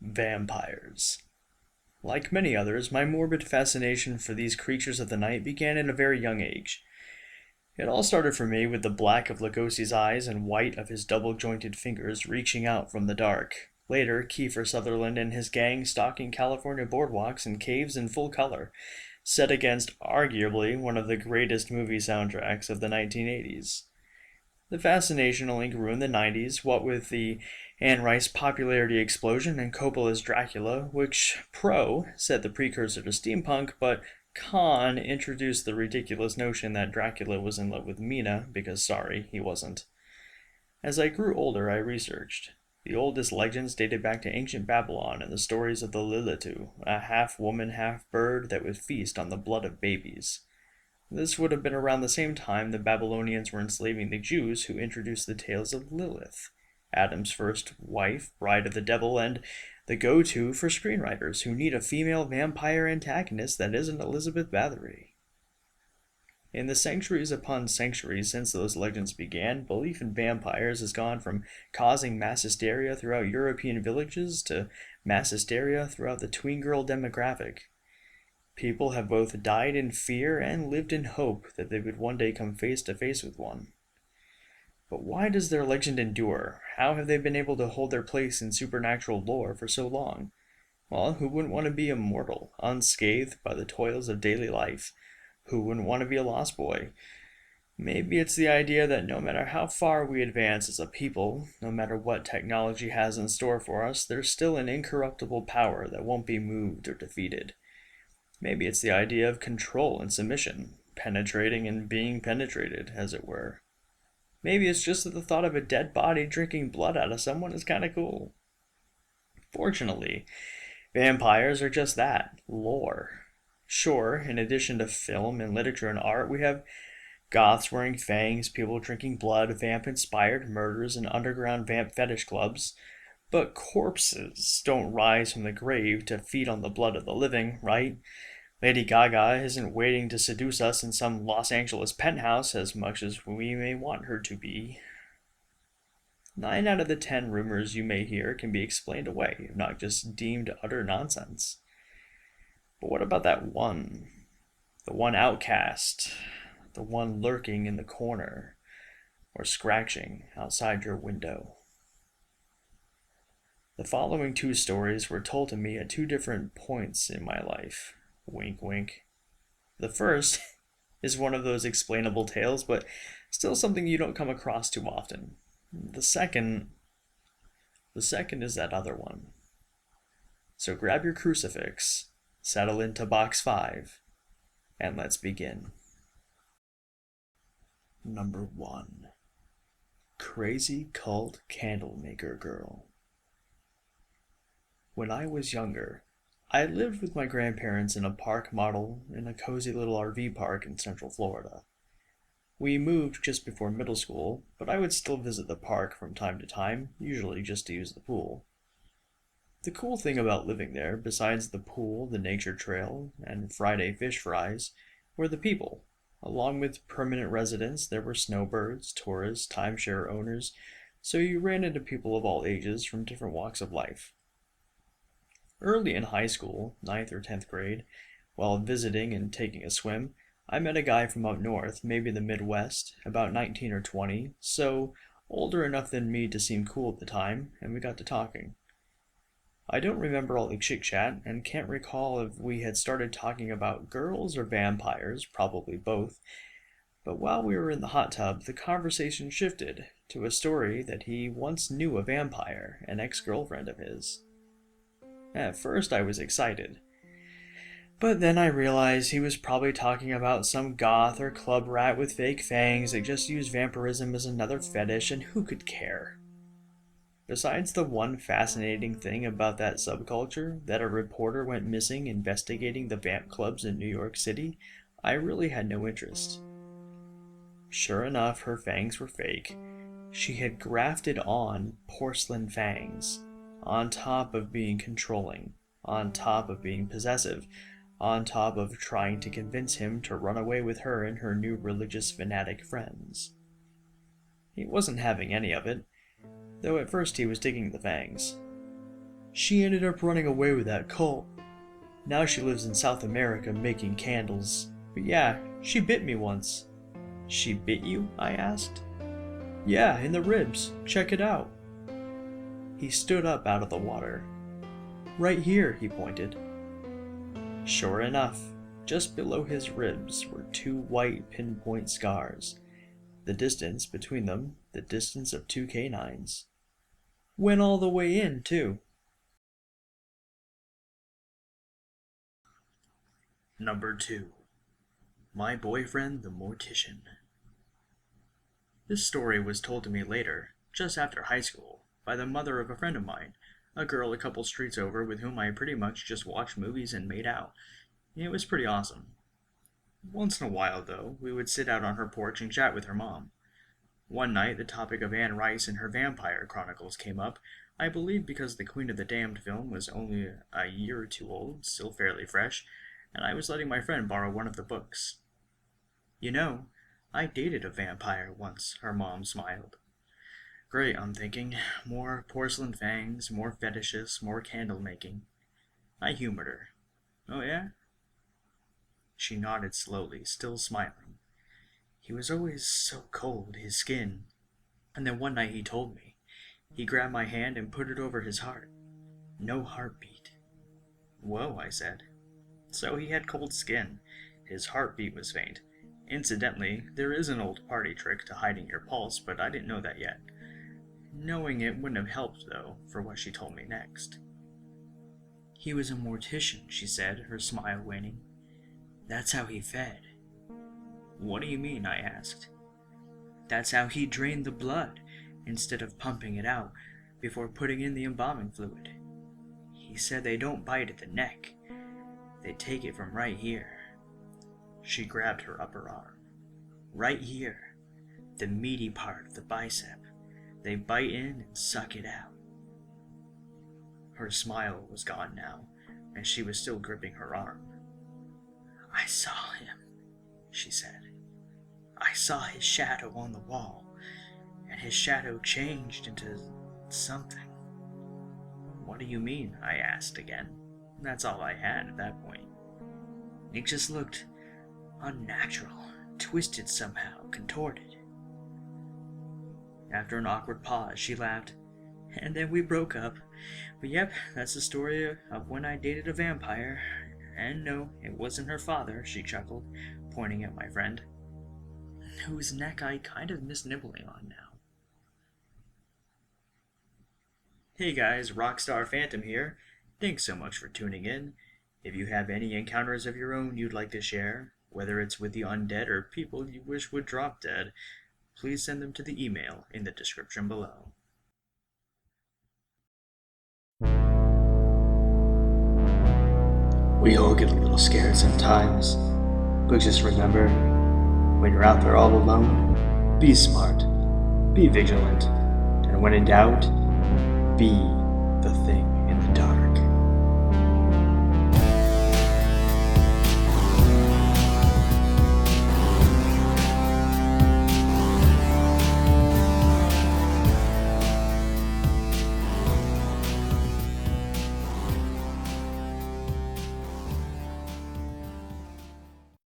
Vampires. Like many others, my morbid fascination for these creatures of the night began at a very young age. It all started for me with the black of Lugosi's eyes and white of his double-jointed fingers reaching out from the dark. Later, Kiefer Sutherland and his gang stalking California boardwalks and caves in full color, set against arguably one of the greatest movie soundtracks of the 1980s. The fascination only grew in the 90s, what with the Anne Rice popularity explosion and Coppola's Dracula, which set the precursor to steampunk, but con introduced the ridiculous notion that Dracula was in love with Mina, because sorry, he wasn't. As I grew older, I researched. The oldest legends dated back to ancient Babylon and the stories of the Lilitu, a half-woman, half-bird that would feast on the blood of babies. This would have been around the same time the Babylonians were enslaving the Jews, who introduced the tales of Lilith, Adam's first wife, bride of the devil, and the go-to for screenwriters who need a female vampire antagonist that isn't Elizabeth Bathory. In the centuries upon centuries since those legends began, belief in vampires has gone from causing mass hysteria throughout European villages to mass hysteria throughout the tween girl demographic. People have both died in fear and lived in hope that they would one day come face to face with one. But why does their legend endure? How have they been able to hold their place in supernatural lore for so long? Well, who wouldn't want to be immortal, unscathed by the toils of daily life? Who wouldn't want to be a lost boy? Maybe it's the idea that no matter how far we advance as a people, no matter what technology has in store for us, there's still an incorruptible power that won't be moved or defeated. Maybe it's the idea of control and submission, penetrating and being penetrated, as it were. Maybe it's just that the thought of a dead body drinking blood out of someone is kind of cool. Fortunately, vampires are just that, lore. Sure, in addition to film and literature and art, we have goths wearing fangs, people drinking blood, vamp-inspired murders, and underground vamp fetish clubs. But corpses don't rise from the grave to feed on the blood of the living, right? Lady Gaga isn't waiting to seduce us in some Los Angeles penthouse as much as we may want her to be. 9 out of the 10 rumors you may hear can be explained away, if not just deemed utter nonsense. But what about that one? The one outcast, the one lurking in the corner, or scratching outside your window. The following 2 stories were told to me at 2 different points in my life. Wink, wink. The first is one of those explainable tales, but still something you don't come across too often. The second is that other one. So grab your crucifix, settle into box 5, and let's begin. Number 1. Crazy Cult Candlemaker Girl. When I was younger, I lived with my grandparents in a park model in a cozy little RV park in Central Florida. We moved just before middle school, but I would still visit the park from time to time, usually just to use the pool. The cool thing about living there, besides the pool, the nature trail, and Friday fish fries, were the people. Along with permanent residents, there were snowbirds, tourists, timeshare owners, so you ran into people of all ages from different walks of life. Early in high school, 9th or 10th grade, while visiting and taking a swim, I met a guy from up north, maybe the Midwest, about 19 or 20, so older enough than me to seem cool at the time, and we got to talking. I don't remember all the chit-chat, and can't recall if we had started talking about girls or vampires, probably both, but while we were in the hot tub, the conversation shifted to a story that he once knew a vampire, an ex-girlfriend of his. At first I was excited, but then I realized he was probably talking about some goth or club rat with fake fangs that just used vampirism as another fetish, and who could care? Besides the one fascinating thing about that subculture, that a reporter went missing investigating the vamp clubs in New York City, I really had no interest. Sure enough, her fangs were fake. She had grafted on porcelain fangs, on top of being controlling, on top of being possessive, on top of trying to convince him to run away with her and her new religious fanatic friends. He wasn't having any of it, though at first he was digging the fangs. She ended up running away with that cult. Now she lives in South America making candles. But yeah, she bit me once." "She bit you?" I asked. "Yeah, in the ribs. Check it out." He stood up out of the water. "Right here," he pointed. Sure enough, just below his ribs were 2 white pinpoint scars. The distance between them, the distance of 2 canines. Went all the way in, too. Number 2. My Boyfriend the Mortician. This story was told to me later, just after high school, by the mother of a friend of mine, a girl a couple streets over with whom I pretty much just watched movies and made out. It was pretty awesome. Once in a while, though, we would sit out on her porch and chat with her mom. One night, the topic of Anne Rice and her vampire chronicles came up, I believe because the Queen of the Damned film was only a year or 2 old, still fairly fresh, and I was letting my friend borrow one of the books. "You know, I dated a vampire once," her mom smiled. Great, I'm thinking. More porcelain fangs, more fetishes, more candle making. I humored her. "Oh yeah?" She nodded slowly, still smiling. "He was always so cold, his skin. And then one night he told me. He grabbed my hand and put it over his heart. No heartbeat." "Whoa," I said. So he had cold skin. His heartbeat was faint. Incidentally, there is an old party trick to hiding your pulse, but I didn't know that yet. Knowing it wouldn't have helped, though, for what she told me next. "He was a mortician," she said, her smile waning. "That's how he fed." "What do you mean?" I asked. "That's how he drained the blood, instead of pumping it out before putting in the embalming fluid. He said they don't bite at the neck. They take it from right here." She grabbed her upper arm. "Right here, the meaty part of the bicep. They bite in and suck it out." Her smile was gone now, and she was still gripping her arm. "I saw him," she said. "I saw his shadow on the wall, and his shadow changed into something." "What do you mean?" I asked again. That's all I had at that point. "It just looked unnatural, twisted somehow, contorted." After an awkward pause, she laughed. "And then we broke up. But yep, that's the story of when I dated a vampire. And no, it wasn't her father," she chuckled, pointing at my friend, whose neck I kind of miss nibbling on now. Hey guys, Rockstar Phantom here. Thanks so much for tuning in. If you have any encounters of your own you'd like to share, whether it's with the undead or people you wish would drop dead, please send them to the email in the description below. We all get a little scared sometimes, but just remember, when you're out there all alone, be smart, be vigilant, and when in doubt, be the thing.